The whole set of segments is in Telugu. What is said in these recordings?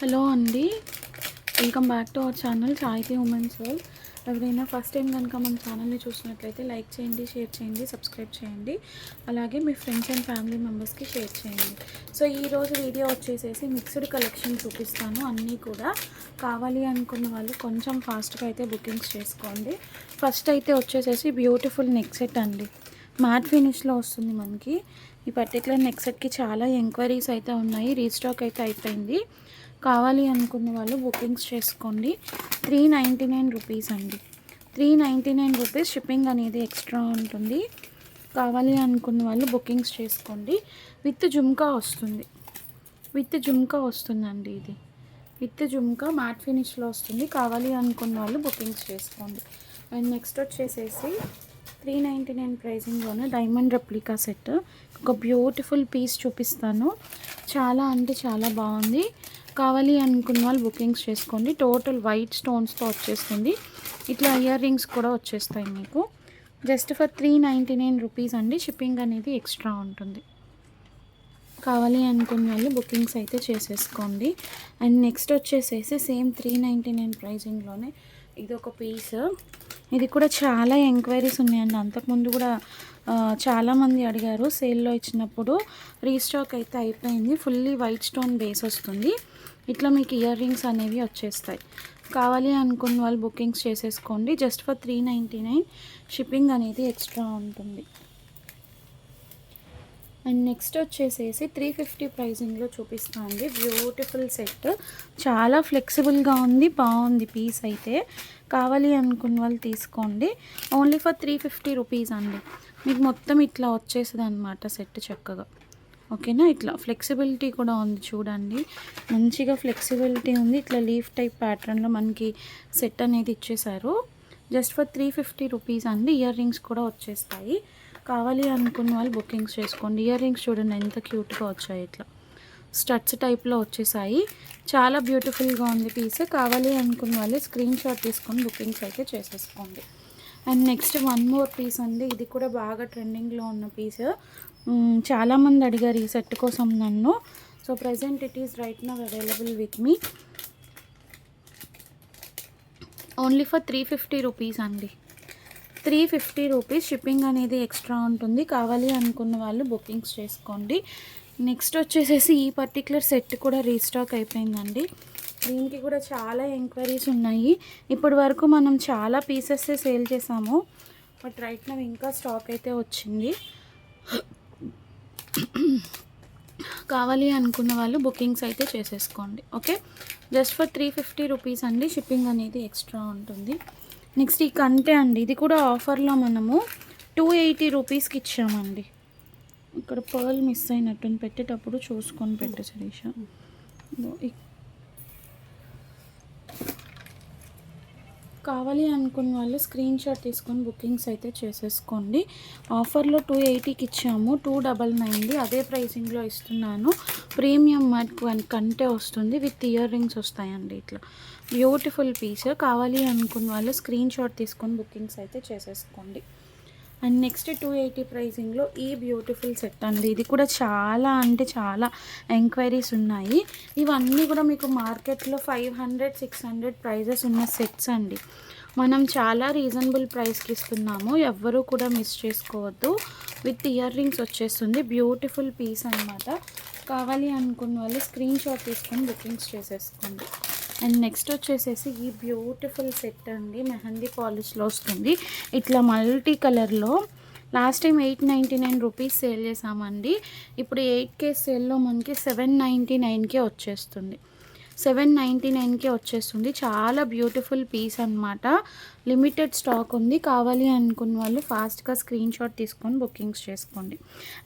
హలో అండి, welcome back to our channel సాహితీ ఉమెన్స్ వరల్డ్. ఎవరైనా ఫస్ట్ టైం కనుక మన ఛానల్ని చూసినట్లయితే లైక్ చేయండి, షేర్ చేయండి, సబ్స్క్రైబ్ చేయండి. అలాగే మీ ఫ్రెండ్స్ అండ్ ఫ్యామిలీ మెంబర్స్కి షేర్ చేయండి. సో ఈరోజు వీడియో వచ్చేసేసి మిక్స్డ్ కలెక్షన్ చూపిస్తాను. అన్నీ కూడా కావాలి అనుకున్న వాళ్ళు కొంచెం ఫాస్ట్గా అయితే బుకింగ్స్ చేసుకోండి. ఫస్ట్ అయితే వచ్చేసేసి బ్యూటిఫుల్ నెక్ సెట్ అండి, మ్యాట్ ఫినిష్లో వస్తుంది మనకి. ఈ పర్టికులర్ నెక్ సెట్కి చాలా ఎంక్వైరీస్ అయితే ఉన్నాయి, రీస్టాక్ అయితే అయిపోయింది. కావాలి అనుకునే వాళ్ళు బుకింగ్స్ చేసుకోండి. 399 రూపీస్ అండి, 399 రూపీస్. షిప్పింగ్ అనేది ఎక్స్ట్రా ఉంటుంది. కావాలి అనుకున్న వాళ్ళు బుకింగ్స్ చేసుకోండి. విత్ జుమ్కా వస్తుంది, విత్ జుమ్కా వస్తుందండి. ఇది విత్ జుమ్కా మ్యాట్ ఫినిష్లో వస్తుంది. కావాలి అనుకున్న వాళ్ళు బుకింగ్స్ చేసుకోండి. అండ్ నెక్స్ట్ వచ్చేసేసి 399 ప్రైజింగ్లోనే డైమండ్ రెప్లికా సెట్, ఒక బ్యూటిఫుల్ పీస్ చూపిస్తాను. చాలా అంటే చాలా బాగుంది. కావాలి అనుకున్న వాళ్ళు బుకింగ్స్ చేసుకోండి. టోటల్ వైట్ స్టోన్స్తో వచ్చేస్తుంది. ఇట్లా ఇయర్ రింగ్స్ కూడా వచ్చేస్తాయి మీకు. జస్ట్ ఫర్ 399 రూపీస్ అండి. షిప్పింగ్ అనేది ఎక్స్ట్రా ఉంటుంది. కావాలి అనుకున్న వాళ్ళు బుకింగ్స్ అయితే చేసేసుకోండి. అండ్ నెక్స్ట్ వచ్చేసేసి సేమ్ 399 ప్రైజింగ్లోనే ఇది ఒక పీస్. ఇది కూడా చాలా ఎంక్వైరీస్ ఉన్నాయండి. అంతకుముందు కూడా చాలామంది అడిగారు, సేల్లో ఇచ్చినప్పుడు. రీస్టాక్ అయితే అయిపోయింది. ఫుల్లీ వైట్ స్టోన్ బేస్ వస్తుంది. ఇట్లా మీకు ఇయర్ రింగ్స్ అనేవి వచ్చేస్తాయి. కావాలి అనుకున్న వాళ్ళు బుకింగ్స్ చేసేసుకోండి. Just for 399. షిప్పింగ్ అనేది ఎక్స్ట్రా ఉంటుంది. అండ్ నెక్స్ట్ వచ్చేసేసి 350 ప్రైజింగ్లో చూపిస్తాను అండి. బ్యూటిఫుల్ సెట్, చాలా ఫ్లెక్సిబుల్గా ఉంది, బాగుంది పీస్ అయితే. కావాలి అనుకున్న వాళ్ళు తీసుకోండి. ఓన్లీ ఫర్ 350 రూపీస్ అండి. మీకు మొత్తం ఇట్లా వచ్చేస్తుంది అనమాట సెట్ చక్కగా. ఓకేనా, ఇట్లా ఫ్లెక్సిబిలిటీ కూడా ఉంది చూడండి, మంచిగా ఫ్లెక్సిబిలిటీ ఉంది. ఇట్లా లీఫ్ టైప్ ప్యాటర్న్లో మనకి సెట్ అనేది ఇచ్చేసారు. జస్ట్ ఫర్ 350 రూపీస్ అండి. ఇయర్ రింగ్స్ కూడా వచ్చేస్తాయి. కావాలి అనుకున్న వాళ్ళు బుకింగ్స్ చేసుకోండి. ఇయర్ రింగ్స్ చూడండి ఎంత క్యూట్గా వచ్చాయి, ఇట్లా స్టడ్స్ టైప్లో వచ్చేసాయి. చాలా బ్యూటిఫుల్గా ఉంది పీస్. కావాలి అనుకున్న వాళ్ళు స్క్రీన్ షాట్ తీసుకొని బుకింగ్స్ అయితే చేసేసుకోండి. And next one more piece అండి. ఇది కూడా బాగా ట్రెండింగ్లో ఉన్న పీస్. చాలామంది అడిగారు ఈ సెట్ కోసం నన్ను. So present it is right now available with me. Only for 350 rupees అండి, 350 రూపీస్. షిప్పింగ్ అనేది ఎక్స్ట్రా ఉంటుంది. కావాలి అనుకున్న వాళ్ళు బుకింగ్స్ చేసుకోండి. నెక్స్ట్ వచ్చేసేసి ఈ పర్టికులర్ సెట్ కూడా రీస్టాక్ అయిపోయిందండి. దీనికి కూడా చాలా ఎంక్వైరీస్ ఉన్నాయి. ఇప్పటి వరకు మనం చాలా పీసెస్ సేల్ చేసాము, బట్ రైట్ నౌ ఇంకా స్టాక్ అయితే వచ్చింది. కావాలి అనుకున్న వాళ్ళు బుకింగ్స్ అయితే చేసేసుకోండి. ఓకే, జస్ట్ ఫర్ 350 రూపీస్ అండి. షిప్పింగ్ అనేది ఎక్స్ట్రా ఉంటుంది. నెక్స్ట్ ఈ కంటే అండి, ఇది కూడా ఆఫర్లో మనము 280 రూపీస్కి ఇచ్చామండి. ఇక్కడ పర్ల్ మిస్ అయినట్టుంది, పెట్టేటప్పుడు చూసుకొని పెట్టు శరీష. కావాలి అనుకున్న వాళ్ళు స్క్రీన్ షాట్ తీసుకొని బుకింగ్స్ అయితే చేసేసుకోండి. ఆఫర్లో 280కి ఇచ్చాము, 299 అదే ప్రైసింగ్లో ఇస్తున్నాను. ప్రీమియం మ్యాట్ కంటే వస్తుంది, విత్ ఇయర్ రింగ్స్ వస్తాయండి. ఇట్లా బ్యూటిఫుల్ పీస్. కావాలి అనుకున్న వాళ్ళు స్క్రీన్ షాట్ తీసుకొని బుకింగ్స్ అయితే చేసేసుకోండి. అండ్ నెక్స్ట్ 280 ప్రైజింగ్లో ఈ బ్యూటిఫుల్ సెట్ అండి. ఇది కూడా చాలా అంటే చాలా ఎంక్వైరీస్ ఉన్నాయి. ఇవన్నీ కూడా మీకు మార్కెట్లో 500, 600 ప్రైజెస్ ఉన్న సెట్స్ అండి. మనం చాలా రీజనబుల్ ప్రైస్కి ఇస్తున్నాము, ఎవ్వరూ కూడా మిస్ చేసుకోవద్దు. విత్ ఇయర్ రింగ్స్ వచ్చేస్తుంది. బ్యూటిఫుల్ పీస్ అనమాట. కావాలి అనుకున్న వాళ్ళు స్క్రీన్ షాట్ తీసుకొని బుకింగ్స్ చేసేసుకోండి. అండ్ నెక్స్ట్ వచ్చేసేసి ఈ బ్యూటిఫుల్ సెట్ అండి, మెహందీ పాలిష్లో వస్తుంది. ఇట్లా మల్టీ కలర్లో. లాస్ట్ టైం 899 రూపీస్ సేల్ చేసామండి. ఇప్పుడు 8K సేల్లో మనకి 799కే వచ్చేస్తుంది, 799కే వచ్చేస్తుంది. చాలా బ్యూటిఫుల్ పీస్ అనమాట. లిమిటెడ్ స్టాక్ ఉంది. కావాలి అనుకున్న వాళ్ళు ఫాస్ట్గా స్క్రీన్ షాట్ తీసుకొని బుకింగ్స్ చేసుకోండి.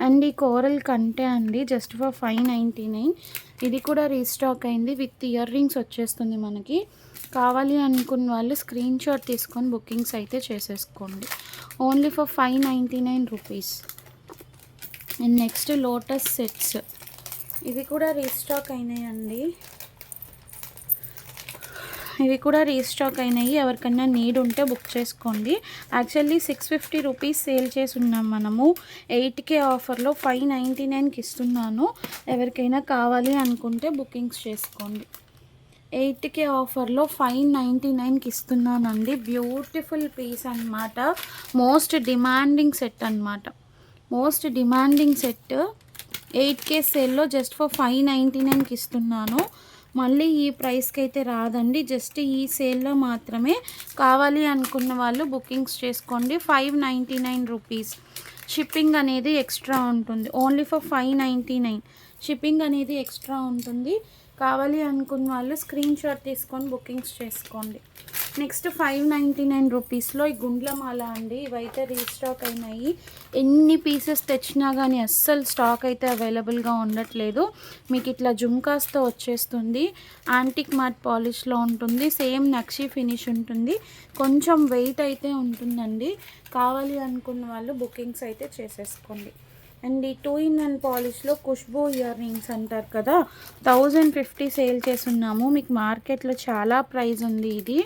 అండ్ ఈ కోరల్ కంటే అండి జస్ట్ ఫర్ 599. ఇది కూడా రీస్టాక్ అయింది, విత్ ఇయర్ రింగ్స్ వచ్చేస్తుంది మనకి. కావాలి అనుకున్న వాళ్ళు స్క్రీన్ షాట్ తీసుకొని బుకింగ్స్ అయితే చేసేసుకోండి. Only for 599 rupees. And next lotus sets, ఇవి కూడా రీస్టాక్ అయినాయండి. ఇవి కూడా రీస్టాక్ అయినాయి. ఎవరికైనా నీడ్ ఉంటే బుక్ చేసుకోండి. యాక్చువల్లీ 650 రూపీస్ సేల్ చేసి ఉన్నాం మనము. 8K ఆఫర్లో 599కి ఇస్తున్నాను. ఎవరికైనా కావాలి అనుకుంటే బుకింగ్స్ చేసుకోండి. 8K ఆఫర్లో 599కి ఇస్తున్నానండి. బ్యూటిఫుల్ పీస్ అనమాట. మోస్ట్ డిమాండింగ్ సెట్ అనమాట. మోస్ట్ డిమాండింగ్ సెట్ 8K సేల్లో జస్ట్ ఫర్ 599కి ఇస్తున్నాను. మళ్ళీ ఈ ప్రైస్కి అయితే రాదండి. జస్ట్ ఈ సేల్లో మాత్రమే. కావాలి అనుకున్న వాళ్ళు బుకింగ్స్ చేసుకోండి. 599 రూపీస్. షిప్పింగ్ అనేది ఎక్స్ట్రా ఉంటుంది. ఓన్లీ ఫర్ 599 షిప్పింగ్ అనేది ఎక్స్ట్రా ఉంటుంది. కావాలి అనుకున్న వాళ్ళు స్క్రీన్ షాట్ తీసుకొని బుకింగ్స్ చేసుకోండి. నెక్స్ట్ 599 రూపీస్లో ఈ గుండ్లమాల అండి. ఇవైతే రీస్టాక్ అయినాయి. ఎన్ని పీసెస్ తెచ్చినా కానీ అస్సలు స్టాక్ అయితే అవైలబుల్గా ఉండట్లేదు. మీకు ఇట్లా జుమ్కాస్తో వచ్చేస్తుంది. యాంటిక్ మ్యాట్ పాలిష్లో ఉంటుంది. సేమ్ నక్షి ఫినిష్ ఉంటుంది. కొంచెం వెయిట్ అయితే ఉంటుందండి. కావాలి అనుకున్న వాళ్ళు బుకింగ్స్ అయితే చేసేసుకోండి. అండ్ ఈ 2-in-1 పాలిష్లో ఖుష్బూ ఇయర్ రింగ్స్ అంటారు కదా, 1050 సేల్ చేస్తున్నాము. మీకు మార్కెట్లో చాలా ప్రైస్ ఉంది. ఇది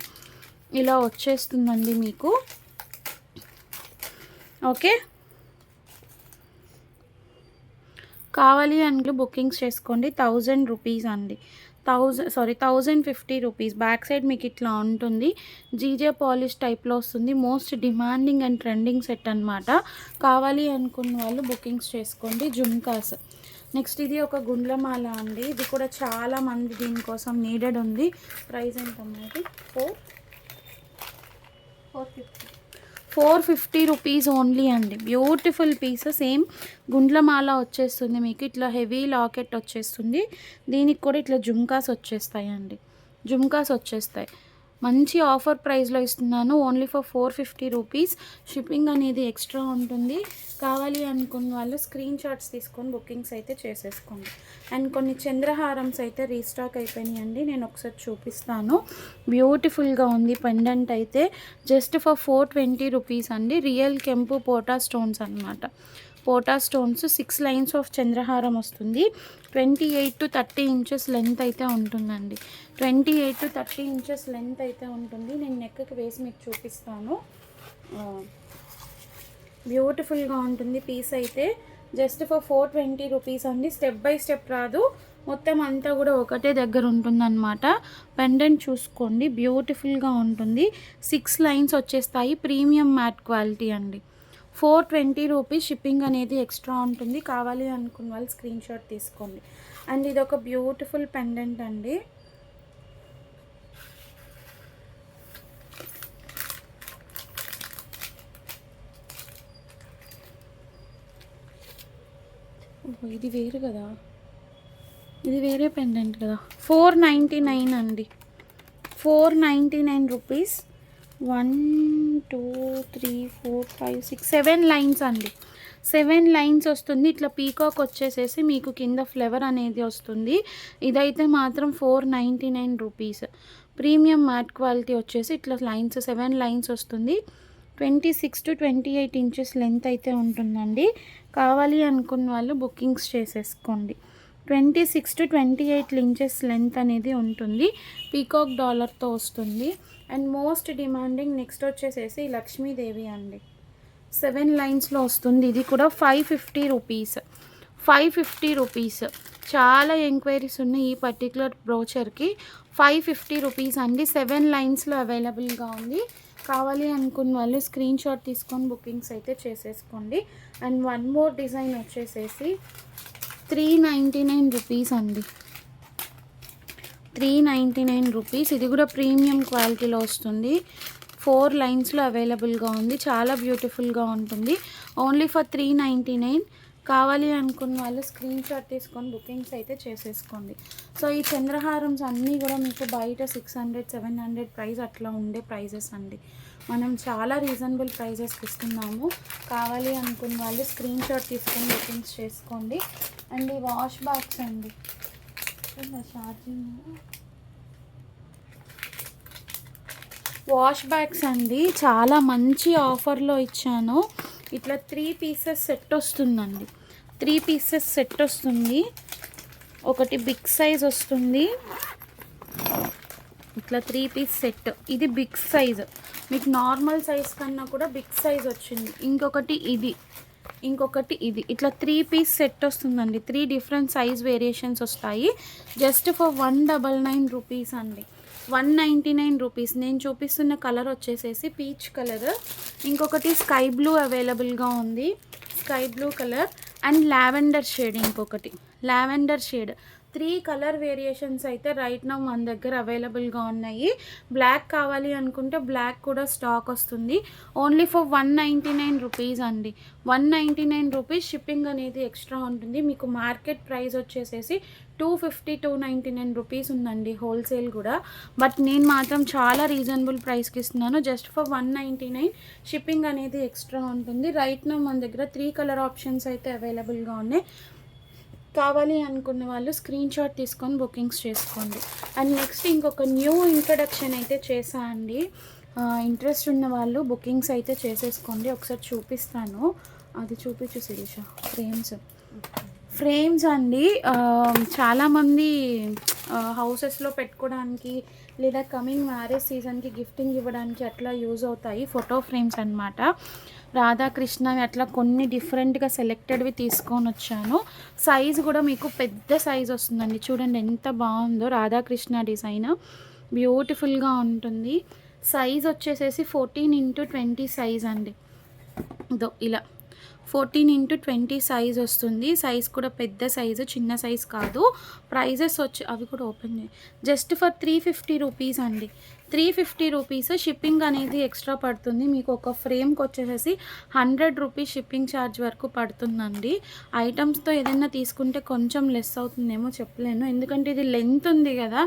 ఇలా వచ్చేస్తుందండి మీకు. ఓకే, కావాలి అంటే బుకింగ్స్ చేసుకోండి. 1000 రూపీస్ అండి. 1050 రూపీస్. బ్యాక్ సైడ్ మీకు ఇట్లా ఉంటుంది. జీజే పాలిష్ టైప్లో వస్తుంది. Most demanding and trending set అనమాట. కావాలి అనుకున్న వాళ్ళు బుకింగ్స్ చేసుకోండి. జుమ్కాస్. నెక్స్ట్ ఇది ఒక గుండ్లమాల అండి. ఇది కూడా చాలా మంది దీనికోసం నీడెడ్ ఉంది. ప్రైస్ ఎంతమ్మా ఇది? 450 రూపీస్ ఓన్లీ అండి. Beautiful piece. సేమ్ గుండ్లమాల వచ్చేస్తుంది మీకు. ఇట్లా హెవీ లాకెట్ వచ్చేస్తుంది. దీనికి కూడా ఇట్లా జుమ్కాస్ వచ్చేస్తాయండి. జుమ్కాస్ వచ్చేస్తాయి. మంచి ఆఫర్ ప్రైస్లో ఇస్తున్నాను. Only for 450 rupees. షిప్పింగ్ అనేది ఎక్స్ట్రా ఉంటుంది. కావాలి అనుకున్న వాళ్ళు స్క్రీన్ షాట్స్ తీసుకొని బుకింగ్స్ అయితే చేసేసుకోండి. అండ్ కొన్ని చంద్రహారమ్స్ అయితే రీస్టాక్ అయిపోయినాయండి. నేను ఒకసారి చూపిస్తాను. బ్యూటిఫుల్గా ఉంది పెండెంట్ అయితే. జస్ట్ ఫర్ 420 రూపీస్ అండి. రియల్ కెంపు పోటా స్టోన్స్ అనమాట. పోటా స్టోన్స్ 6 లైన్స్ ఆఫ్ చంద్రహారం వస్తుంది. 28 to 30 ఇంచెస్ లెంత్ అయితే ఉంటుందండి. 28 to 30 ఇంచెస్ లెంత్ అయితే ఉంటుంది. నేను నెక్కి వేసి మీకు చూపిస్తాను. బ్యూటిఫుల్గా ఉంటుంది పీస్ అయితే. జస్ట్ ఫర్ 420 రూపీస్ అండి. స్టెప్ బై స్టెప్ రాదు, మొత్తం అంతా కూడా ఒకటే దగ్గర ఉంటుందన్నమాట. పెండెంట్ చూసుకోండి, బ్యూటిఫుల్గా ఉంటుంది. 6 లైన్స్ వచ్చేస్తాయి. ప్రీమియం మ్యాట్ క్వాలిటీ అండి. 420 రూపీస్. షిప్పింగ్ అనేది ఎక్స్ట్రా ఉంటుంది. కావాలి అనుకున్న వాళ్ళు స్క్రీన్ షాట్ తీసుకోండి. అండ్ ఇది ఒక బ్యూటిఫుల్ పెండెంట్ అండి. ఇది వేరు కదా, ఇది వేరే పెండెంట్ కదా. 499 అండి. 499 రూపీస్. 1 2 3 4 5 6 7 లైన్స్ అండి. 7 లైన్స్ వస్తుంది. ఇట్లా పీకాక్ వచ్చేసేసి మీకు కింద ఫ్లేవర్ అనేది వస్తుంది. ఇదైతే మాత్రం 499 రూపీస్. ప్రీమియం మ్యాట్ క్వాలిటీ వచ్చేసి ఇట్లా లైన్స్ 7 లైన్స్ వస్తుంది. 26 to 28 ఇంచెస్ లెంత్ అయితే ఉంటుందండి. కావాలి అనుకున్న వాళ్ళు బుకింగ్స్ చేసేసుకోండి. 26 to 28 ఇంచెస్ లెంత్ అనేది ఉంటుంది. పీకాక్ డాలర్తో వస్తుంది. అండ్ మోస్ట్ డిమాండింగ్ నెక్స్ట్ వచ్చేసేసి లక్ష్మీదేవి అండి. 7 లైన్స్లో వస్తుంది. ఇది కూడా 550 రూపీస్. 550 రూపీస్. చాలా ఎంక్వైరీస్ ఉన్నాయి ఈ పర్టికులర్ బ్రోచర్కి. 550 రూపీస్ అండి. 7 లైన్స్లో అవైలబుల్గా ఉంది. కావాలి అనుకున్న వాళ్ళు స్క్రీన్ షాట్ తీసుకొని బుకింగ్స్ అయితే చేసేసుకోండి. అండ్ వన్ మోర్ డిజైన్ వచ్చేసేసి 399 రూపీస్ అండి. 399 రూపీస్. ఇది కూడా ప్రీమియం క్వాలిటీలో వస్తుంది. 4 లైన్స్లో అవైలబుల్గా ఉంది. చాలా బ్యూటిఫుల్గా ఉంటుంది. Only for 399. కావాలి అనుకున్న వాళ్ళు స్క్రీన్ షాట్ తీసుకొని బుకింగ్స్ అయితే చేసేసుకోండి. సో ఈ చంద్రహారమ్స్ అన్నీ కూడా మీకు బయట 600 700 ప్రైస్ అట్లా ఉండే ప్రైజెస్ అండి. మనం చాలా రీజనబుల్ ప్రైజెస్కి ఇస్తున్నాము. కావాలి అనుకున్న వాళ్ళు స్క్రీన్ షాట్ తీసుకొని బుకింగ్స్ చేసుకోండి. అండ్ ఈ వాష్ బాక్స్ అండి. వాష్ బ్యాగ్స్ అండి. చాలా మంచి ఆఫర్లో ఇచ్చాను. ఇట్లా 3 పీసెస్ సెట్ వస్తుందండి. 3 పీసెస్ సెట్ వస్తుంది. ఒకటి బిగ్ సైజ్ వస్తుంది. ఇట్లా 3 పీస్ సెట్. ఇది బిగ్ సైజ్. మీకు నార్మల్ సైజ్ కన్నా కూడా బిగ్ సైజ్ వచ్చింది. ఇంకొకటి ఇది ఇంకొకటి ఇది ఇట్లా 3 పీస్ సెట్ వస్తుందండి. 3 డిఫరెంట్ సైజ్ వేరియేషన్స్ వస్తాయి. జస్ట్ ఫర్ 199 రూపీస్ అండి. 199 రూపీస్. నేను చూపిస్తున్న కలర్ వచ్చేసేసి పీచ్ కలర్, ఇంకొకటి స్కై బ్లూ అవైలబుల్గా ఉంది, sky blue colour and lavender shade, ఇంకొకటి లావెండర్ షేడ్. 3 కలర్ వేరియేషన్స్ అయితే రైట్ నౌ మన దగ్గర అవైలబుల్గా ఉన్నాయి. బ్లాక్ కావాలి అనుకుంటే బ్లాక్ కూడా స్టాక్ వస్తుంది. ఓన్లీ ఫర్ 199 రూపీస్ అండి. 199 రూపీస్. షిప్పింగ్ అనేది ఎక్స్ట్రా ఉంటుంది. మీకు మార్కెట్ ప్రైస్ వచ్చేసేసి 250 299 రూపీస్ ఉందండి హోల్సేల్ కూడా. బట్ నేను మాత్రం చాలా రీజనబుల్ ప్రైస్కి ఇస్తున్నాను. Just for 199. షిప్పింగ్ అనేది ఎక్స్ట్రా ఉంటుంది. రైట్ నౌ మన దగ్గర 3 కలర్ ఆప్షన్స్ అయితే అవైలబుల్గా ఉన్నాయి. కావాలి అనుకున్న వాళ్ళు స్క్రీన్ షాట్ తీసుకొని బుకింగ్స్ చేసుకోండి. అండ్ నెక్స్ట్ ఇంకొక న్యూ ఇంట్రడక్షన్ అయితే చేసా అండి. ఇంట్రెస్ట్ ఉన్న వాళ్ళు బుకింగ్స్ అయితే చేసేసుకోండి. ఒకసారి చూపిస్తాను, అది చూపించు శిరీష. ఫ్రేమ్స్ అండి. చాలామంది హౌసెస్లో పెట్టుకోవడానికి లేదా కమింగ్ మ్యారేజ్ సీజన్కి గిఫ్టింగ్ ఇవ్వడానికి అట్లా యూజ్ అవుతాయి. ఫోటో ఫ్రేమ్స్ అన్నమాట. రాధాకృష్ణవి అట్లా కొన్ని డిఫరెంట్గా సెలెక్టెడ్వి తీసుకొని వచ్చాను. సైజ్ కూడా మీకు పెద్ద సైజ్ వస్తుందండి. చూడండి ఎంత బాగుందో రాధాకృష్ణ డిజైన్, బ్యూటిఫుల్గా ఉంటుంది. సైజ్ వచ్చేసేసి 14x20 సైజ్ అండి. ఇదో ఇలా 14x20 సైజ్ వస్తుంది. సైజ్ కూడా పెద్ద సైజు, చిన్న సైజ్ కాదు. ప్రైజెస్ వచ్చి అవి కూడా ఓపెన్ చేయి. జస్ట్ ఫర్ 350 రూపీస్ అండి. 350 రూపీస్. షిప్పింగ్ అనేది ఎక్స్ట్రా పడుతుంది. మీకు ఒక ఫ్రేమ్కి వచ్చేసేసి 100 రూపీస్ షిప్పింగ్ ఛార్జ్ వరకు పడుతుందండి. ఐటమ్స్తో ఏదైనా తీసుకుంటే కొంచెం లెస్ అవుతుందేమో చెప్పలేను, ఎందుకంటే ఇది లెంత్ ఉంది కదా.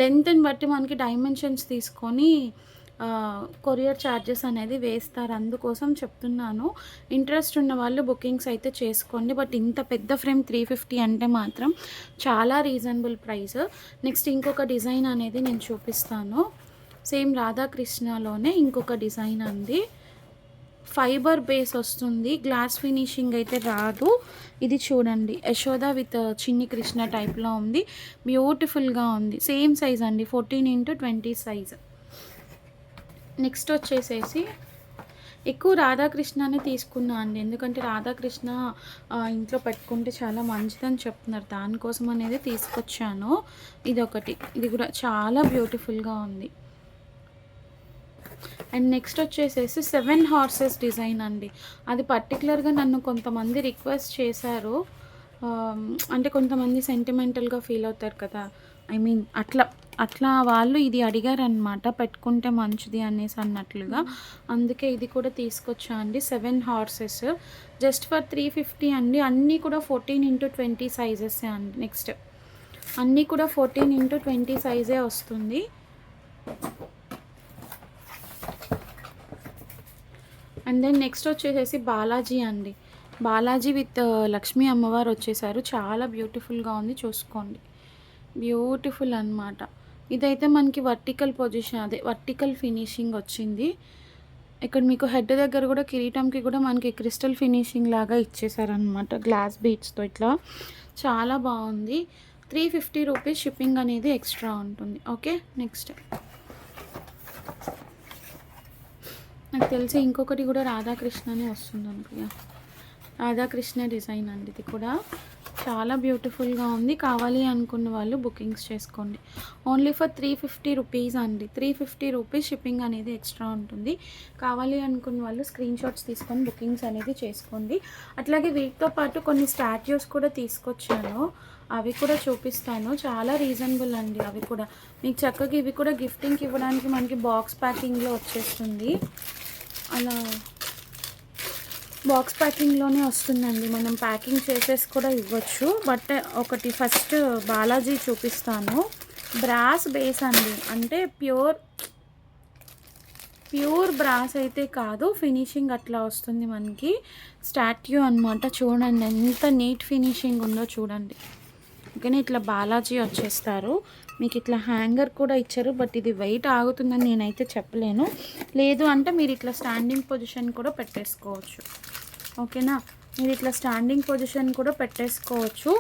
లెంత్ని బట్టి మనకి డైమెన్షన్స్ తీసుకొని కొరియర్ ఛార్జెస్ అనేది వేస్తారు. అందుకోసం చెప్తున్నాను. ఇంట్రెస్ట్ ఉన్న వాళ్ళు బుకింగ్స్ అయితే చేసుకోండి. బట్ ఇంత పెద్ద ఫ్రేమ్ 350 అంటే మాత్రం చాలా రీజనబుల్ ప్రైస్. నెక్స్ట్ ఇంకొక డిజైన్ అనేది నేను చూపిస్తాను. సేమ్ రాధాకృష్ణలోనే ఇంకొక డిజైన్ అండి. ఫైబర్ బేస్ వస్తుంది, గ్లాస్ ఫినిషింగ్ అయితే రాదు. ఇది చూడండి, యశోద విత్ చిన్ని కృష్ణ టైప్లో ఉంది. బ్యూటిఫుల్గా ఉంది. సేమ్ సైజ్ అండి, 14x20 సైజ్. నెక్స్ట్ వచ్చేసేసి ఎక్కువ రాధాకృష్ణనే తీసుకున్నా అండి, ఎందుకంటే రాధాకృష్ణ ఇంట్లో పెట్టుకుంటే చాలా మంచిదని చెప్తున్నారు. దానికోసం అనేది తీసుకొచ్చాను. ఇదొకటి, ఇది కూడా చాలా బ్యూటిఫుల్గా ఉంది. అండ్ నెక్స్ట్ వచ్చేసేసి 7 హార్సెస్ డిజైన్ అండి. అది పర్టికులర్గా నన్ను కొంతమంది రిక్వెస్ట్ చేశారు. అంటే కొంతమంది సెంటిమెంటల్గా ఫీల్ అవుతారు కదా, ఐ మీన్ అట్లా వాళ్ళు ఇది అడిగారనమాట, పెట్టుకుంటే మంచిది అనేసి అన్నట్లుగా. అందుకే ఇది కూడా తీసుకొచ్చా అండి. 7 హార్సెస్ జస్ట్ ఫర్ 350 అండి. అన్నీ కూడా 14x20 సైజెస్ అండి. నెక్స్ట్ అన్నీ కూడా 14x20 సైజే వస్తుంది. అండ్ దెన్ నెక్స్ట్ వచ్చేసేసి బాలాజీ అండి. బాలాజీ విత్ లక్ష్మీ అమ్మవారు వచ్చేసారు. చాలా బ్యూటిఫుల్గా ఉంది, చూసుకోండి. బ్యూటిఫుల్ అన్నమాట. ఇదైతే మనకి వర్టికల్ పొజిషన్, అదే వర్టికల్ ఫినిషింగ్ వచ్చింది. ఇక్కడ మీకు హెడ్ దగ్గర కూడా కిరీటంకి కూడా మనకి క్రిస్టల్ ఫినిషింగ్ లాగా ఇచ్చేసారనమాట, గ్లాస్ బీడ్స్తో. ఇట్లా చాలా బాగుంది. 350 రూపీస్. షిప్పింగ్ అనేది ఎక్స్ట్రా ఉంటుంది. ఓకే, నెక్స్ట్ నాకు తెలిసి ఇంకొకటి కూడా రాధాకృష్ణనే వస్తుంది అనుకున్నా. రాధాకృష్ణ డిజైన్ అండి. ఇది కూడా చాలా బ్యూటిఫుల్గా ఉంది. కావాలి అనుకున్న వాళ్ళు బుకింగ్స్ చేసుకోండి. ఓన్లీ ఫర్ 350 రూపీస్ అండి. 350 రూపీస్. షిప్పింగ్ అనేది ఎక్స్ట్రా ఉంటుంది. కావాలి అనుకున్న వాళ్ళు స్క్రీన్ షాట్స్ తీసుకొని బుకింగ్స్ అనేది చేసుకోండి. అట్లాగే వీటితో పాటు కొన్ని స్టాట్యూస్ కూడా తీసుకొచ్చాను, అవి కూడా చూపిస్తాను. చాలా రీజనబుల్ అండి అవి కూడా. మీకు చక్కగా ఇవి కూడా గిఫ్టింగ్కి ఇవ్వడానికి మనకి బాక్స్ ప్యాకింగ్లో వచ్చేస్తుంది. అలా బాక్స్ ప్యాకింగ్లోనే వస్తుందండి. మనం ప్యాకింగ్ చేసేసి కూడా ఇవ్వచ్చు. బట్ ఒకటి ఫస్ట్ బాలాజీ చూపిస్తాను. బ్రాస్ బేస్ అండి, అంటే ప్యూర్ బ్రాస్ అయితే కాదు, ఫినిషింగ్ అట్లా వస్తుంది మనకి. స్టాట్యూ అనమాట. చూడండి ఎంత నీట్ ఫినిషింగ్ ఉందో చూడండి. ఓకేనా, ఇట్లా బాలాజీ వచ్చేస్తారు. మీకు ఇట్లా హ్యాంగర్ కూడా ఇచ్చారు, బట్ ఇది వెయిట్ ఆగుతుందని నేనైతే చెప్పలేను. లేదు అంటే మీరు ఇట్లా స్టాండింగ్ పొజిషన్ కూడా పెట్టేసుకోవచ్చు. ఓకేనా, మీరు ఇట్లా స్టాండింగ్ పొజిషన్ కూడా పెట్టేసుకోవచ్చు.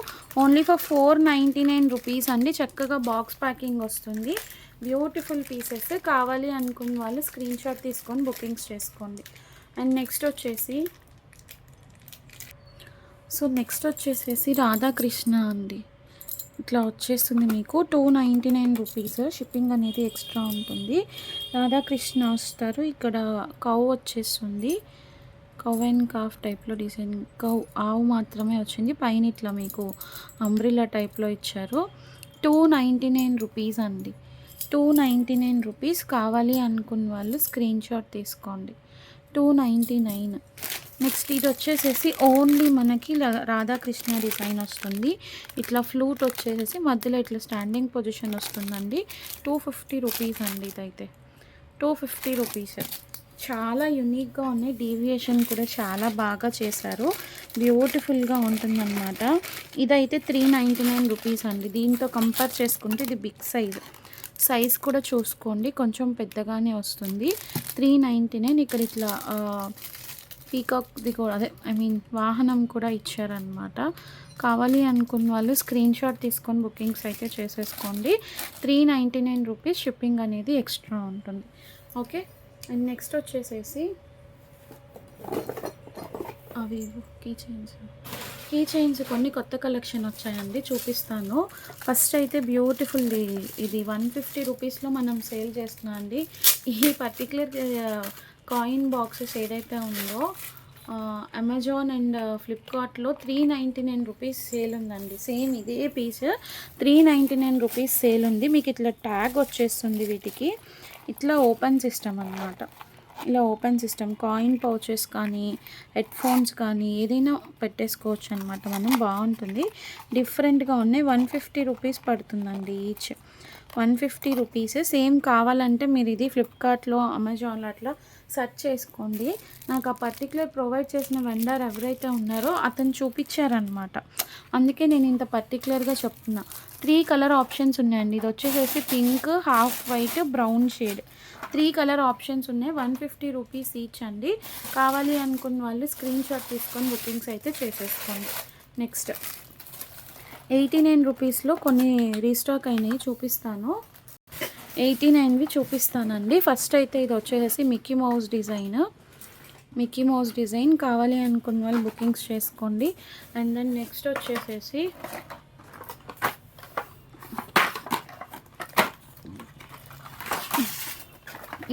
ఓన్లీ ఫర్ 499 రూపీస్ అండి. చక్కగా బాక్స్ ప్యాకింగ్ వస్తుంది. Beautiful pieces. కావాలి అనుకున్న వాళ్ళు స్క్రీన్ షాట్ తీసుకొని బుకింగ్స్ చేసుకోండి. అండ్ నెక్స్ట్ వచ్చేసి సో నెక్స్ట్ వచ్చేసేసి రాధాకృష్ణ అండి. ఇట్లా వచ్చేస్తుంది మీకు 299 రూపీస్. షిప్పింగ్ అనేది ఎక్స్ట్రా ఉంటుంది. రాధాకృష్ణ వస్తారు. ఇక్కడ కౌ వచ్చేస్తుంది. కౌ అండ్ కాఫ్ టైప్లో డిజైన్. ఆవు మాత్రమే వచ్చింది. పైన ఇట్లా మీకు అంబ్రిల్లా టైప్లో ఇచ్చారు. 299 రూపీస్ అండి. 299 రూపీస్. కావాలి అనుకున్న వాళ్ళు స్క్రీన్ షాట్ తీసుకోండి. 299. నెక్స్ట్ ఇది వచ్చేసేసి ఓన్లీ మనకి రాధాకృష్ణ డిజైన్ వస్తుంది. ఇట్లా ఫ్లూట్ వచ్చేసేసి మధ్యలో ఇట్లా స్టాండింగ్ పొజిషన్ వస్తుందండి. 250 రూపీస్ అండి. ఇదైతే 250 రూపీస్. చాలా యూనిక్గా ఉన్నాయి. డీవియేషన్ కూడా చాలా బాగా చేశారు. బ్యూటిఫుల్గా ఉంటుందన్నమాట. ఇదైతే 399 రూపీస్ అండి. దీంతో కంపేర్ చేసుకుంటే ఇది బిగ్ సైజ్ కూడా చూసుకోండి, కొంచెం పెద్దగానే వస్తుంది. 399. ఇక్కడ ఇట్లా పీకాక్ది కూడా అదే వాహనం కూడా ఇచ్చారనమాట. కావాలి అనుకున్న వాళ్ళు స్క్రీన్ షాట్ తీసుకొని బుకింగ్స్ అయితే చేసేసుకోండి. 399 రూపీస్. షిప్పింగ్ అనేది ఎక్స్ట్రా ఉంటుంది. ఓకే. అండ్ నెక్స్ట్ వచ్చేసేసి అవి కీ చైన్స్ కొన్ని కొత్త కలెక్షన్ వచ్చాయండి, చూపిస్తాను. ఫస్ట్ అయితే బ్యూటిఫుల్ ఇది 150 రూపీస్లో మనం సేల్ చేస్తున్నాం అండి. ఈ పర్టికులర్ కాయిన్ బాక్సెస్ ఏదైతే ఉందో అమెజాన్ అండ్ ఫ్లిప్కార్ట్లో 399 రూపీస్ సేల్ ఉందండి. సేమ్ ఇదే పీస్ 399 రూపీస్ సేల్ ఉంది. మీకు ఇట్లా ట్యాగ్ వచ్చేస్తుంది. వీటికి ఇట్లా ఓపెన్ సిస్టమ్ అన్నమాట. ఇలా ఓపెన్ సిస్టమ్ కాయిన్ పౌచెస్ కానీ హెడ్ ఫోన్స్ కానీ ఏదైనా పెట్టేసుకోవచ్చు అనమాట మనం. బాగుంటుంది, డిఫరెంట్గా ఉన్నాయి. 150 రూపీస్ పడుతుందండి ఈచ్. 150 రూపీస్. సేమ్ కావాలంటే మీరు ఇది ఫ్లిప్కార్ట్లో అమెజాన్లో అట్లా సెర్చ్ చేసుకోండి. నాకు ఆ పర్టికులర్ ప్రొవైడ్ చేసిన వెండర్ ఎవరైతే ఉన్నారో అతను చూపించారనమాట, అందుకే నేను ఇంత పర్టికులర్గా చెప్తున్నా. 3 కలర్ ఆప్షన్స్ ఉన్నాయండి. ఇది వచ్చేసేసి pink, half white, brown shade. 3 colour options ఉన్నాయి. 150 రూపీస్ ఈచ్ అండి. కావాలి అనుకున్న వాళ్ళు స్క్రీన్ షాట్ తీసుకొని బుకింగ్స్ అయితే చేసేసుకోండి. నెక్స్ట్ 89 రూపీస్లో కొన్ని రీస్టాక్ అయినాయి, చూపిస్తాను. 89వి చూపిస్తానండి. ఫస్ట్ అయితే ఇది వచ్చేసి మిక్కీ మౌస్ డిజైన్. కావాలి అనుకున్న వాళ్ళు బుకింగ్స్ చేసుకోండి. అండ్ దెన్ నెక్స్ట్ వచ్చేసేసి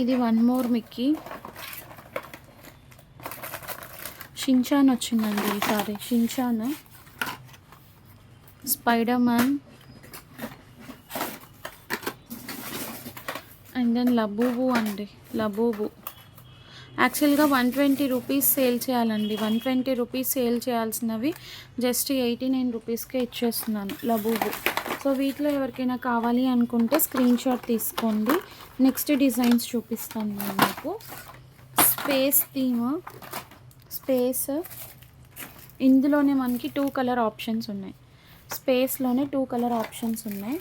ఇది వన్ మోర్ మిక్కీ. షిన్చాన్ వచ్చిందండి ఈసారి. Shinchan, spider man and then Labubu అండి. లబూబు యాక్చువల్గా 120 రూపీస్ సేల్ చేయాలండి. 120 రూపీస్ సేల్ చేయాల్సినవి జస్ట్ 89 రూపీస్కే ఇచ్చేస్తున్నాను లబూబు. సో వీటిలో ఎవరికైనా కావాలి అనుకుంటే స్క్రీన్ షాట్ తీసుకోండి. నెక్స్ట్ డిజైన్స్ చూపిస్తాను నేను మీకు. Space theme, space. ఇందులోనే మనకి 2 కలర్ ఆప్షన్స్ ఉన్నాయి. స్పేస్లోనే 2 కలర్ ఆప్షన్స్ ఉన్నాయి.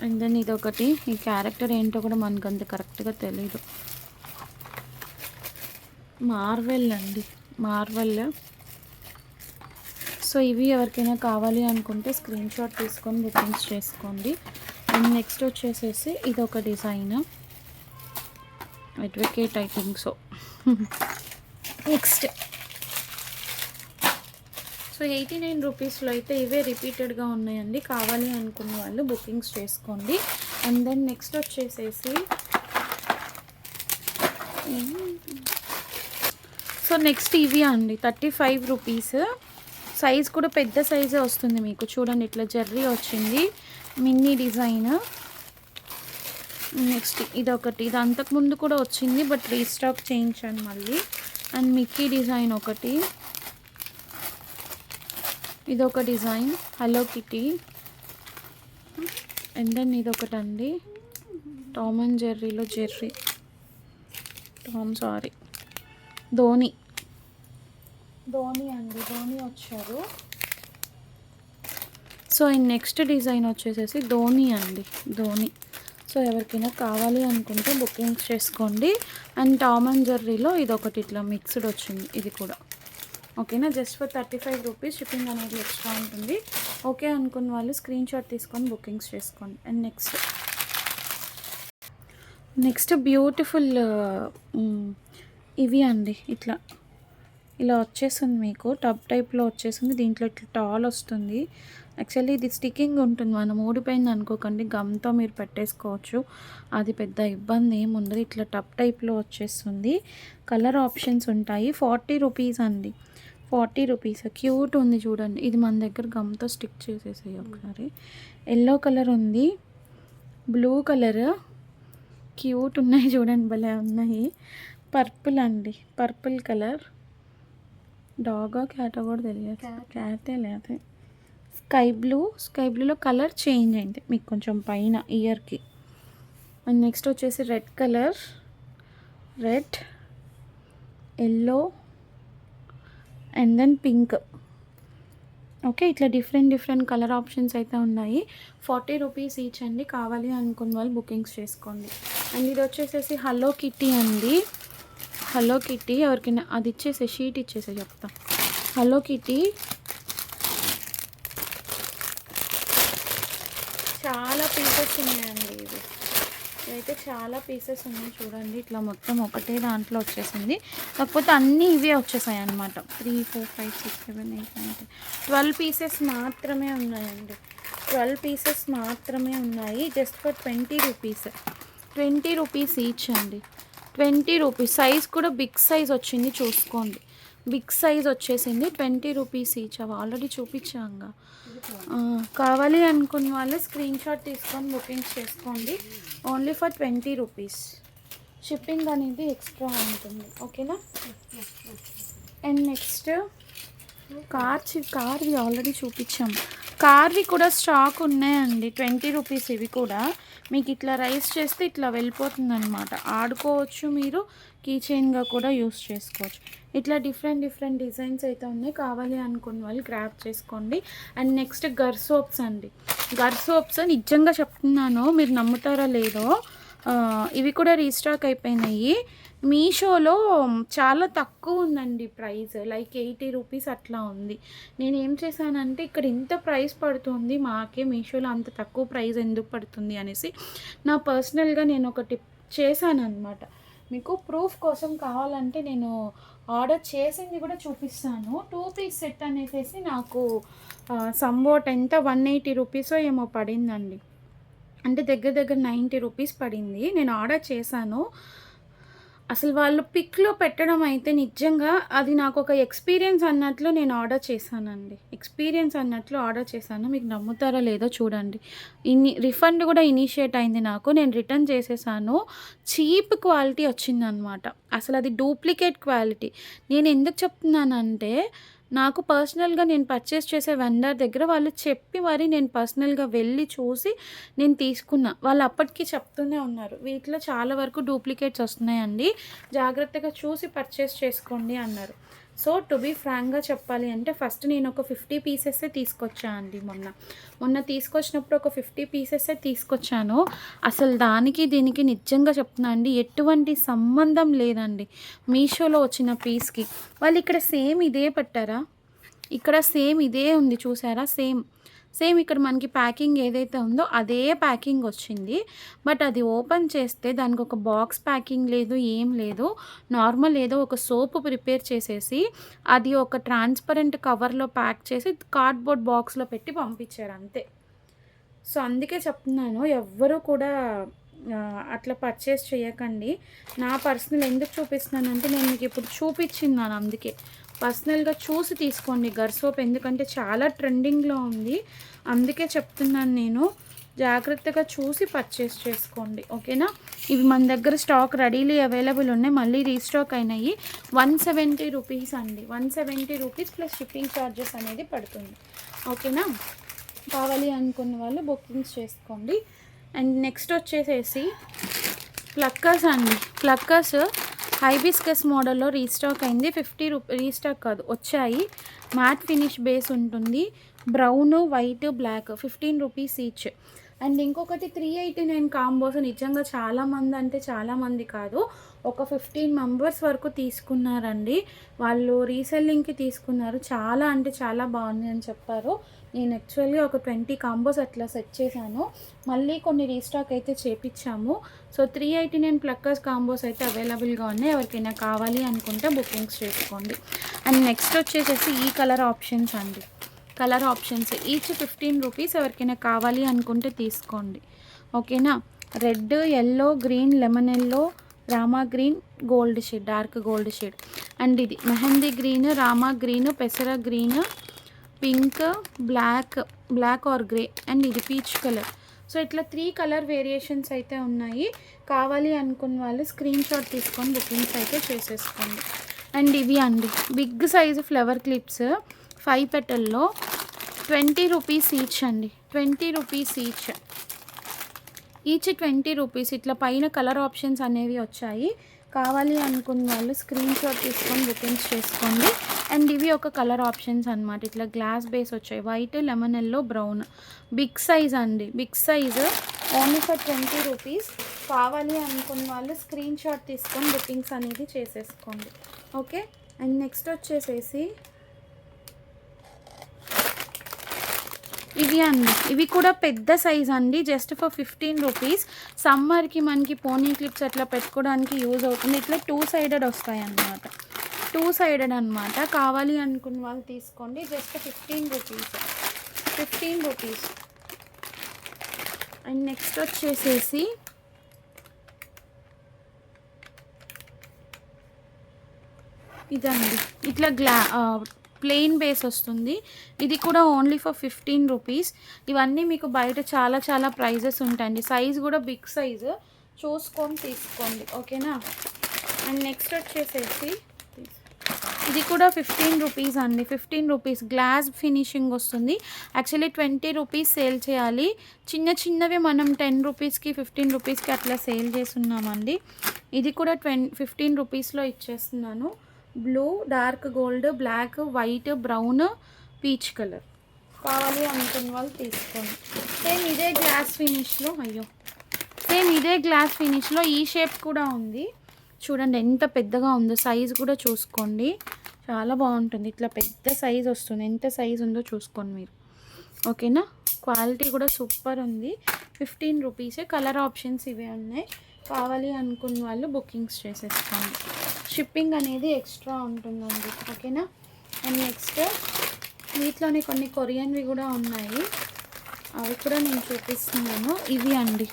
అండ్ దెన్ ఇదొకటి. ఈ క్యారెక్టర్ ఏంటో కూడా మనకు అంత కరెక్ట్గా తెలీదు. మార్వెల్ అండి, మార్వెల్. సో ఇవి ఎవరికైనా కావాలి అనుకుంటే స్క్రీన్ షాట్ తీసుకొని బుకింగ్స్ చేసుకోండి. అండ్ నెక్స్ట్ వచ్చేసేసి ఇదొక design, advocate I think so. Next so 89 రూపీస్లో అయితే ఇవే రిపీటెడ్గా ఉన్నాయండి. కావాలి అనుకున్న వాళ్ళు బుకింగ్స్ చేసుకోండి. అండ్ దెన్ నెక్స్ట్ వచ్చేసేసి సో నెక్స్ట్ ఇవి అండి 35 రూపీస్. సైజ్ కూడా పెద్ద సైజే వస్తుంది మీకు. చూడండి ఇట్లా జర్రీ వచ్చింది, మినీ డిజైన్. నెక్స్ట్ ఇదొకటి. ఇది అంతకుముందు కూడా వచ్చింది బట్ రీస్టాక్ చేయించాను మళ్ళీ. అండ్ మిక్కీ డిజైన్ ఒకటి. ఇదొక design hello kitty. And then ఇదొకటండి టామ్ అండ్ జెర్రీలో ధోని అండి. ధోని వచ్చారు. సో ఈ నెక్స్ట్ డిజైన్ వచ్చేసేసి ధోని అండి, ధోని. సో ఎవరికైనా కావాలి అనుకుంటే బుకింగ్స్ చేసుకోండి. అండ్ టామ్ అండ్ జెర్రీలో ఇదొకటి ఇట్లా మిక్స్డ్ వచ్చింది, ఇది కూడా. ఓకేనా, జస్ట్ ఫర్ 35 రూపీస్. షిప్పింగ్ అనేది ఎక్స్ట్రా ఉంటుంది. ఓకే అనుకున్న వాళ్ళు స్క్రీన్ షాట్ తీసుకొని బుకింగ్స్ చేసుకోండి. అండ్ నెక్స్ట్ బ్యూటిఫుల్ ఇవి అండి. ఇట్లా ఇలా వచ్చేస్తుంది మీకు టబ్ టైప్లో వచ్చేసింది. దీంట్లో ఇట్లా టాల్ వస్తుంది. యాక్చువల్లీ ఇది స్టిక్కింగ్ ఉంటుంది, మనం ఊడిపోయింది అనుకోకండి, గమ్తో మీరు పెట్టేసుకోవచ్చు, అది పెద్ద ఇబ్బంది ఏమి ఉండదు. ఇట్లా టబ్ టైప్లో వచ్చేస్తుంది. కలర్ ఆప్షన్స్ ఉంటాయి. 40 రూపీస్ అండి, 40 రూపీస్. క్యూట్ ఉంది చూడండి. ఇది మన దగ్గర గమ్తో స్టిక్ చేసేసాయి ఒకసారి. ఎల్లో కలర్ ఉంది, బ్లూ కలర్, క్యూట్ ఉన్నాయి చూడండి, భలే ఉన్నాయి. పర్పుల్ అండి, పర్పుల్ కలర్, డాగా క్యాటో కూడా తెలియదు, క్యాటే లేదు. స్కై బ్లూ, స్కై బ్లూలో కలర్ చేంజ్ అయింది మీకు కొంచెం పైన ఇయర్కి. అండ్ నెక్స్ట్ వచ్చేసి red colour, red, yellow and then pink. Okay, ఇట్లా డిఫరెంట్ కలర్ ఆప్షన్స్ అయితే ఉన్నాయి. 40 రూపీస్ ఈచ్ అండి. కావాలి అనుకున్న వాళ్ళు బుకింగ్స్ చేసుకోండి. అండ్ ఇది వచ్చేసేసి హలో కిటీ అండి. హలో కిటీ ఎవరికైనా అది ఇచ్చేసే, షీట్ ఇచ్చేసే చెప్తా. హలో కిటీ చాలా పీసెస్ ఉన్నాయండి. ఇదైతే చాలా పీసెస్ ఉన్నాయి చూడండి. ఇట్లా మొత్తం ఒకటే దాంట్లో వచ్చేసింది, కాకపోతే అన్నీ ఇవే వచ్చేసాయి అన్నమాట. 3, 4, 5, 6, 7, 8, 9, 10, 12 పీసెస్ మాత్రమే ఉన్నాయండి. 12 పీసెస్ మాత్రమే ఉన్నాయి. Just for 20 rupees. 20 rupees each అండి. 20 రూపీస్. సైజ్ కూడా బిగ్ సైజ్ వచ్చింది, చూసుకోండి. బిగ్ సైజ్ వచ్చేసింది. 20 రూపీస్ ఈచ్. అవి ఆల్రెడీ చూపించాంగా. కావాలి అనుకున్న వాళ్ళు స్క్రీన్ షాట్ తీసుకొని బుకింగ్స్ చేసుకోండి. Only for 20 rupees. షిప్పింగ్ అనేది ఎక్స్ట్రా ఉంటుంది. ఓకేనా. అండ్ నెక్స్ట్ కార్వి ఆల్రెడీ చూపించాము. కార్వి కూడా స్టాక్ ఉన్నాయండి. 20 రూపీస్. ఇవి కూడా మీకు ఇట్లా రైస్ చేస్తే ఇట్లా వెళ్ళిపోతుంది అనమాట. ఆడుకోవచ్చు, మీరు కీ చైన్గా కూడా యూస్ చేసుకోవచ్చు. ఇట్లా డిఫరెంట్ డిజైన్స్ అయితే ఉన్నాయి. కావాలి అనుకున్న వాళ్ళు గ్రాబ్ చేసుకోండి. అండ్ నెక్స్ట్ గర్ సోప్స్ అండి. గర్ సోప్స్ నిజంగా చెప్తున్నాను, మీరు నమ్ముతారా లేదో, ఇవి కూడా రీస్టాక్ అయిపోయినాయి. మీషోలో చాలా తక్కువ ఉందండి ప్రైస్, లైక్ 80 రూపీస్ అట్లా ఉంది. నేను ఏం చేశానంటే ఇక్కడ ఇంత ప్రైస్ పడుతుంది మాకే, మీషోలో అంత తక్కువ ప్రైస్ ఎందుకు పడుతుంది అనేసి నా పర్సనల్గా నేను ఒకటి చేశాను అనమాట. మీకు ప్రూఫ్ కోసం కావాలంటే నేను ఆర్డర్ చేసింది కూడా చూపిస్తాను. 2 పీస్ సెట్ అనేసి నాకు సంబోట్ ఎంత 180 రూపీసో ఏమో పడిందండి. అంటే దగ్గర 90 రూపీస్ పడింది. నేను ఆర్డర్ చేశాను. అసలు వాళ్ళు పిక్లో పెట్టడం అయితే నిజంగా అది నాకు ఒక ఎక్స్పీరియన్స్ అన్నట్లు నేను ఆర్డర్ చేశానండి. ఎక్స్పీరియన్స్ అన్నట్లు ఆర్డర్ చేశాను. మీకు నమ్ముతారో లేదో చూడండి. రిఫండ్ కూడా ఇనిషియేట్ అయింది నాకు. నేను రిటర్న్ చేసేసాను. చీప్ క్వాలిటీ వచ్చిందనమాట. అసలు అది డూప్లికేట్ క్వాలిటీ. నేను ఎందుకు చెప్తున్నానంటే, నాకు పర్సనల్గా నేను పర్చేస్ చేసే వెండర్ దగ్గర వాళ్ళు చెప్పి మరి నేను పర్సనల్గా వెళ్ళి చూసి నేను తీసుకున్నా. వాళ్ళు అప్పటికి చెప్తూనే ఉన్నారు, వీటిలో చాలా వరకు డూప్లికేట్స్ వస్తున్నాయండి, జాగ్రత్తగా చూసి పర్చేస్ చేసుకోండి అన్నారు. సో టు బీ ఫ్రాంక్గా చెప్పాలి అంటే ఫస్ట్ నేను ఒక 50 పీసెస్సే తీసుకొచ్చాను అండి. మొన్న తీసుకొచ్చినప్పుడు ఒక 50 పీసెస్సే తీసుకొచ్చాను. అసలు దానికి దీనికి నిజంగా చెప్తున్నా అండి, ఎటువంటి సంబంధం లేదండి మీషోలో వచ్చిన పీస్కి. వాళ్ళు ఇక్కడ సేమ్ ఇదే పెట్టారా, ఇక్కడ సేమ్ ఇదే ఉంది చూసారా, సేమ్ ఇక్కడ మనకి ప్యాకింగ్ ఏదైతే ఉందో అదే ప్యాకింగ్ వచ్చింది. బట్ అది ఓపెన్ చేస్తే దానికి ఒక బాక్స్ ప్యాకింగ్ లేదు, ఏం లేదు. నార్మల్ ఏదో ఒక సోప్ ప్రిపేర్ చేసేసి అది ఒక ట్రాన్స్పరెంట్ కవర్లో ప్యాక్ చేసి కార్డ్బోర్డ్ బాక్స్లో పెట్టి పంపించారు అంతే. సో అందుకే చెప్తున్నాను, ఎవ్వరూ కూడా అట్లా పర్చేస్ చేయకండి. నా పర్సనల్ ఎందుకు చూపిస్తున్నానంటే నేను మీకు ఇప్పుడు చూపించిందాను, అందుకే పర్సనల్గా చూసి తీసుకోండి గర్ సోప్. ఎందుకంటే చాలా ట్రెండింగ్లో ఉంది, అందుకే చెప్తున్నాను నేను. జాగ్రత్తగా చూసి పర్చేస్ చేసుకోండి. ఓకేనా. ఇవి మన దగ్గర స్టాక్ రెడీలీ అవైలబుల్ ఉన్నాయి, మళ్ళీ రీస్టాక్ అయినాయి. 170 రూపీస్ అండి. 170 రూపీస్ ప్లస్ షిప్పింగ్ ఛార్జెస్ అనేది పడుతుంది. ఓకేనా. కావాలి అనుకున్న వాళ్ళు బుకింగ్స్ చేసుకోండి. అండ్ నెక్స్ట్ వచ్చేసేసి ప్లక్కర్స్ అండి. ప్లక్కర్స్ హైబిస్కస్ మోడల్లో రీస్టాక్ అయింది. 50 రూపీ రీస్టాక్ కాదు, వచ్చాయి. మ్యాట్ ఫినిష్ బేస్ ఉంటుంది, brown, white, black. 15 rupees each. And ఇంకొకటి 389 కాంబోస్. నిజంగా చాలామంది అంటే చాలామంది కాదు, ఒక 15 మెంబర్స్ వరకు తీసుకున్నారండి. వాళ్ళు రీసెల్లింగ్కి తీసుకున్నారు. చాలా అంటే చాలా బాగుంది అని చెప్పారు. నేను యాక్చువల్గా ఒక 20 కాంబోస్ అట్లా సెట్ చేశాను. మళ్ళీ కొన్ని రీస్టాక్ అయితే చేపించాము. సో 389 ప్లక్కర్స్ కాంబోస్ అయితే అవైలబుల్గా ఉన్నాయి. ఎవరికైనా కావాలి అనుకుంటే బుకింగ్స్ చేసుకోండి. అండ్ నెక్స్ట్ వచ్చేసేసి ఈ కలర్ ఆప్షన్స్ అండి. Colour options each 15 rupees. ఎవరికైనా కావాలి అనుకుంటే తీసుకోండి, ఓకేనా. Red, yellow, green, lemon yellow, rama green, gold shade, dark gold shade. And ఇది మెహందీ గ్రీన్, రామా గ్రీన్, పెసర green, pink, black or grey, and ఇది పీచ్ కలర్. సో ఇట్లా 3 కలర్ వేరియేషన్స్ అయితే ఉన్నాయి. కావాలి అనుకున్న వాళ్ళు స్క్రీన్ షాట్ తీసుకొని బుకింగ్స్ అయితే చేసేసుకోండి. అండ్ ఇవి అండి బిగ్ సైజు ఫ్లవర్ క్లిప్స్ 5 పెటల్లో 20 రూపీస్ ఈచ్ అండి. 20 రూపీస్ ఈచ్ 20 రూపీస్. ఇట్లా పైన కలర్ ఆప్షన్స్ అనేవి వచ్చాయి. కావాలి అనుకున్న వాళ్ళు స్క్రీన్ షాట్ తీసుకొని బుకింగ్స్ చేసుకోండి. అండ్ ఇవి ఒక కలర్ ఆప్షన్స్ అనమాట. ఇట్లా గ్లాస్ బేస్ వచ్చాయి, white, lemon yellow, brown. Big size అండి, big size only for 20 rupees. కావాలి అనుకున్న వాళ్ళు స్క్రీన్ షాట్ తీసుకొని బుకింగ్స్ అనేది చేసేసుకోండి, ఓకే. అండ్ నెక్స్ట్ వచ్చేసేసి ఇవి అండి. ఇవి కూడా పెద్ద సైజ్ అండి, జస్ట్ ఫర్ 15 రూపీస్. సమ్మర్కి మనకి పోనీ క్లిప్స్ అట్లా పెట్టుకోవడానికి యూజ్ అవుతుంది. ఇట్లా 2 సైడెడ్ వస్తాయి అన్నమాట, 2 సైడెడ్ అనమాట. కావాలి అనుకున్న వాళ్ళు తీసుకోండి, just 15 rupees, 15 rupees. And next వచ్చేసేసి ఇదండి. ఇట్లా ప్లెయిన్ బేస్ వస్తుంది. ఇది కూడా ఓన్లీ ఫర్ 15 రూపీస్. ఇవన్నీ మీకు బయట చాలా చాలా ప్రైజెస్ ఉంటాయండి. సైజ్ కూడా బిగ్ సైజు చూసుకొని తీసుకోండి, ఓకేనా. అండ్ నెక్స్ట్ వచ్చేసేసి ఇది కూడా 15 రూపీస్ అండి. 15 రూపీస్ గ్లాస్ ఫినిషింగ్ వస్తుంది. యాక్చువల్లీ 20 రూపీస్ సేల్ చేయాలి. చిన్న చిన్నవి మనం 10 రూపీస్కి 15 రూపీస్కి అట్లా సేల్ చేస్తున్నామండి. ఇది కూడా 15 రూపీస్లో ఇచ్చేస్తున్నాను. Blue, dark gold, black, white, brown, peach colour. కావాలి అనుకున్న వాళ్ళు తీసుకోండి. సేమ్ ఇదే గ్లాస్ ఫినిష్లో, సేమ్ ఇదే గ్లాస్ ఫినిష్లో ఈ షేప్ కూడా ఉంది. చూడండి ఎంత పెద్దగా ఉందో, సైజ్ కూడా చూసుకోండి, చాలా బాగుంటుంది. ఇట్లా పెద్ద సైజ్ వస్తుంది, ఎంత సైజ్ ఉందో చూసుకోండి మీరు, ఓకేనా. క్వాలిటీ కూడా సూపర్ ఉంది. 15 రూపీసే. కలర్ ఆప్షన్స్ ఇవే ఉన్నాయి. కావాలి అనుకున్న వాళ్ళు బుకింగ్స్ చేసేసుకోండి. షిప్పింగ్ అనేది ఎక్స్ట్రా ఉంటుందండి, ఓకేనా. అండ్ నెక్స్ట్ వీటిలోనే కొన్ని కొరియన్వి కూడా ఉన్నాయి, అవి కూడా నేను చూపిస్తున్నాను. ఇవి అండి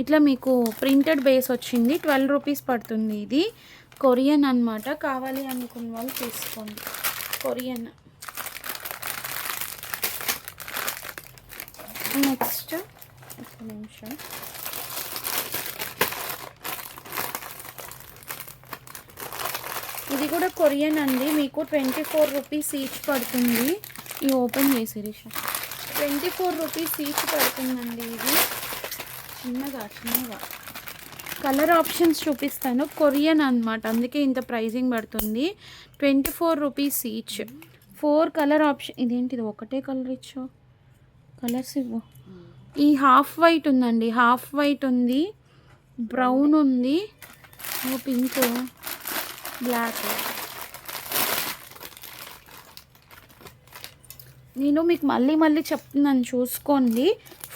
ఇట్లా మీకు ప్రింటెడ్ బేస్ వచ్చింది. 12 రూపీస్ పడుతుంది. ఇది కొరియన్ అనమాట. కావాలి అనుకున్న వాళ్ళు తీసుకోండి, కొరియన్. నెక్స్ట్ ఒక నిమిషం, ఇది కూడా కొరియన్ అండి. మీకు 24 రూపీస్ ఈచ్ పడుతుంది. ఇది ఓపెన్ చేసి రిషా 24 రూపీస్ ఈచ్ పడుతుందండి. ఇది చిన్నగా కలర్ ఆప్షన్స్ చూపిస్తాను. కొరియన్ అనమాట, అందుకే ఇంత ప్రైజింగ్ పడుతుంది. 24 రూపీస్ ఈచ్. 4 colour option. ఇదేంటిది ఒకటే కలర్ ఇచ్చో, కలర్స్ ఇవ్వు. ఈ హాఫ్ వైట్ ఉందండి, హాఫ్ వైట్ ఉంది, బ్రౌన్ ఉంది, పింక్, బ్లాక్. నేను మీకు మళ్ళీ చెప్తున్నాను, చూసుకోండి.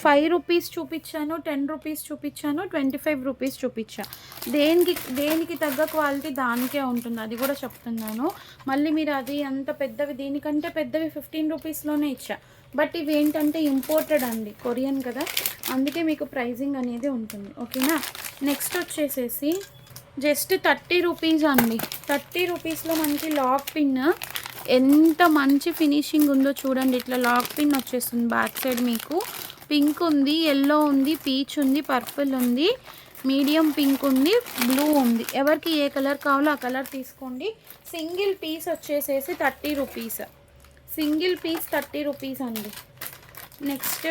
5 రూపీస్ చూపించాను, 10 రూపీస్ చూపించాను, 25 రూపీస్ చూపించా. దేనికి తగ్గ క్వాలిటీ దానికే ఉంటుంది, అది కూడా చెప్తున్నాను. మళ్ళీ మీరు అది అంత పెద్దవి, దీనికంటే పెద్దవి 15 రూపీస్లోనే ఇచ్చా. బట్ ఇవి ఏంటంటే ఇంపోర్టెడ్ అండి, కొరియన్ కదా, అందుకే మీకు ప్రైజింగ్ అనేది ఉంటుంది, ఓకేనా. నెక్స్ట్ వచ్చేసేసి జస్ట్ 30 రూపీస్ అండి. 30 రూపీస్లో మనకి లాక్ పిన్ ఎంత మంచి ఫినిషింగ్ ఉందో చూడండి. ఇట్లా లాక్ పిన్ వచ్చేస్తుంది బ్యాక్ సైడ్. మీకు పింక్ ఉంది, ఎల్లో ఉంది, పీచ్ ఉంది, పర్పుల్ ఉంది, మీడియం పింక్ ఉంది, బ్లూ ఉంది. ఎవరికి ఏ కలర్ కావాలో ఆ కలర్ తీసుకోండి. సింగిల్ పీస్ వచ్చేసేసి 30 రూపీస్. సింగిల్ పీస్ 30 రూపీస్ అండి. నెక్స్ట్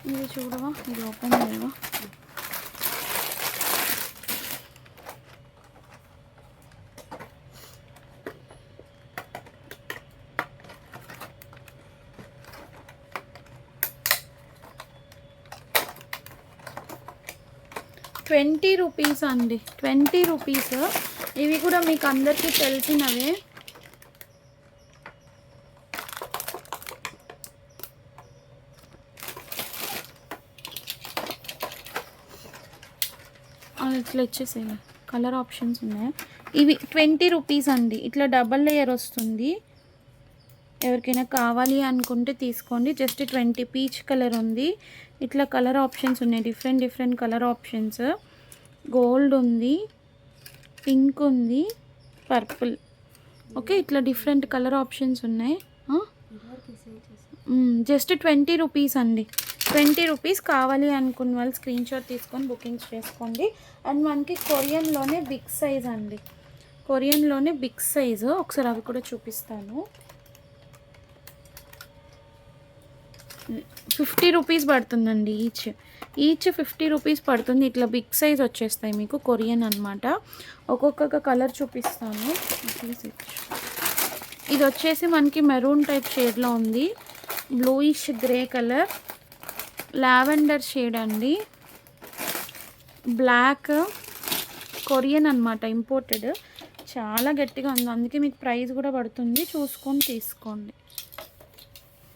ఇది చూడవా, ఇది ఓపెన్ చేయవా. ₹20 అండి, 20 రూపీస్. ఇవి కూడా మీకు అందరికీ తెలిసినవే. ఇట్లా ఇచ్చేసేయాలి. కలర్ ఆప్షన్స్ ఉన్నాయి. ఇవి 20 రూపీస్ అండి. ఇట్లా డబల్ లేయర్ వస్తుంది. ఎవరికైనా కావాలి అనుకుంటే తీసుకోండి. జస్ట్ 20. పీచ్ కలర్ ఉంది. ఇట్లా కలర్ ఆప్షన్స్ ఉన్నాయి. Different colour options. గోల్డ్ ఉంది, పింక్ ఉంది, పర్పుల్. ఓకే, ఇట్లా డిఫరెంట్ కలర్ ఆప్షన్స్ ఉన్నాయి. జస్ట్ 20 రూపీస్ అండి. 20 రూపీస్. కావాలి అనుకున్న వాళ్ళు స్క్రీన్ షాట్ తీసుకొని బుకింగ్స్ చేసుకోండి. అండ్ మనకి కొరియన్లోనే బిగ్ సైజ్ అండి. కొరియన్లోనే బిగ్ సైజు. ఒకసారి అవి కూడా చూపిస్తాను. 50 రూపీస్ పడుతుందండి ఈచ్ 50 రూపీస్ పడుతుంది. ఇట్లా బిగ్ సైజ్ వచ్చేస్తాయి మీకు. కొరియన్ అనమాట. ఒక్కొక్క కలర్ చూపిస్తాను. ఇది వచ్చేసి మనకి మెరూన్ టైప్ షేడ్లో ఉంది. Bluish grey colour, lavender shade అండి, బ్లాక్. కొరియన్ అనమాట, ఇంపోర్టెడ్. చాలా గట్టిగా ఉంది, అందుకే మీకు ప్రైస్ కూడా పడుతుంది. చూసుకొని తీసుకోండి.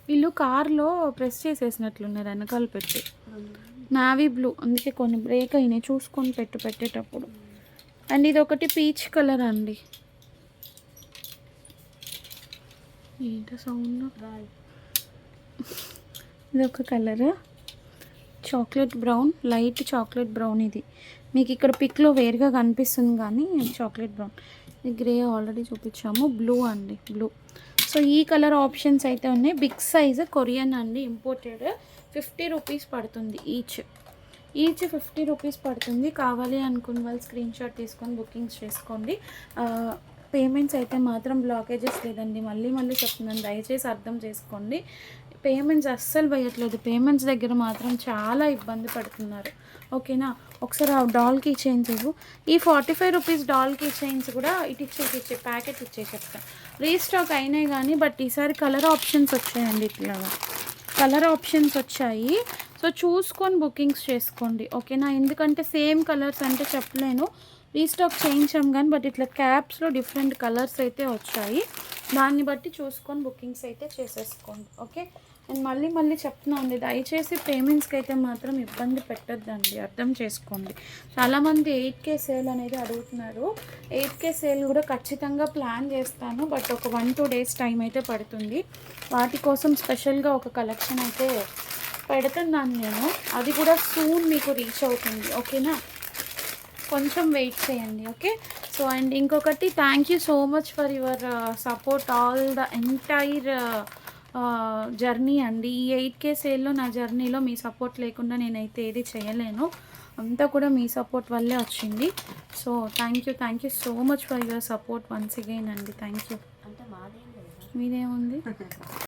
వీళ్ళు కార్లో ప్రెస్ చేసేసినట్లున్నారు వెనకాల పెట్టి. నావీ బ్లూ, అందుకే కొన్ని బ్రేక్ అయినాయి. చూసుకొని పెట్టేటప్పుడు. అండ్ ఇది ఒకటి పీచ్ కలర్ అండి. ఏంటో సౌండ్. ఇది ఒక colour chocolate brown, light chocolate brown. ఇది మీకు ఇక్కడ పిక్లో వేరుగా కనిపిస్తుంది కానీ చాక్లెట్ బ్రౌన్. ఇది గ్రే ఆల్రెడీ చూపించాము. బ్లూ అండి, బ్లూ. సో ఈ కలర్ ఆప్షన్స్ అయితే ఉన్నాయి. బిగ్ సైజ్ కొరియన్ అండి, ఇంపోర్టెడ్. 50 రూపీస్ పడుతుంది ఈచ్ 50 రూపీస్ పడుతుంది. కావాలి అనుకున్న వాళ్ళు స్క్రీన్ షాట్ తీసుకొని బుకింగ్స్ చేసుకోండి. పేమెంట్స్ అయితే మాత్రం బ్లాకేజెస్ లేదండి. మళ్ళీ చెప్తున్నాను, దయచేసి అర్థం చేసుకోండి. పేమెంట్స్ అస్సలు వేయట్లేదు. పేమెంట్స్ దగ్గర మాత్రం చాలా ఇబ్బంది పడుతున్నారు. ఓకేనా. ఒకసారి ఆ డాల్ కీ చైన్స్ ఇవ్వు. ఈ 45 రూపీస్ డాల్ కీ చైన్స్ కూడా ఇచ్చే ప్యాకెట్ చెప్తాను. రీస్టాక్ అయినాయి కానీ బట్ ఈసారి కలర్ ఆప్షన్స్ వచ్చాయండి. ఇట్లాగా కలర్ ఆప్షన్స్ వచ్చాయి. సో చూసుకొని బుకింగ్స్ చేసుకోండి. ఓకేనా. ఎందుకంటే సేమ్ కలర్స్ అంటే చెప్పలేను. రీస్టాక్ చేయించాం కానీ బట్ ఇట్లా క్యాప్స్లో డిఫరెంట్ కలర్స్ అయితే వచ్చాయి. దాన్ని బట్టి చూసుకొని బుకింగ్స్ అయితే చేసేసుకోండి. ఓకే. అండ్ మళ్ళీ చెప్తున్నాను, దయచేసి పేమెంట్స్కి అయితే మాత్రం ఇబ్బంది పెట్టద్దండి. అర్థం చేసుకోండి. చాలామంది 8K సేల్ అనేది అడుగుతున్నారు. 8K సేల్ కూడా ఖచ్చితంగా ప్లాన్ చేస్తాను. బట్ ఒక 1-2 డేస్ టైం అయితే పడుతుంది. వాటి కోసం స్పెషల్గా ఒక కలెక్షన్ అయితే పెడుతున్నాను నేను. అది కూడా సూన్ మీకు రీచ్ అవుతుంది. ఓకేనా. కొంచెం వెయిట్ చేయండి. ఓకే. సో అండ్ ఇంకొకటి, thank you so much for your support all the entire journey అండి. ఈ 8K సేల్లో నా జర్నీలో మీ సపోర్ట్ లేకుండా నేనైతే ఏది చేయలేను. అంతా కూడా మీ సపోర్ట్ వల్లే వచ్చింది. So thank you so much for your support once again అండి. Thank you. మీదేముంది.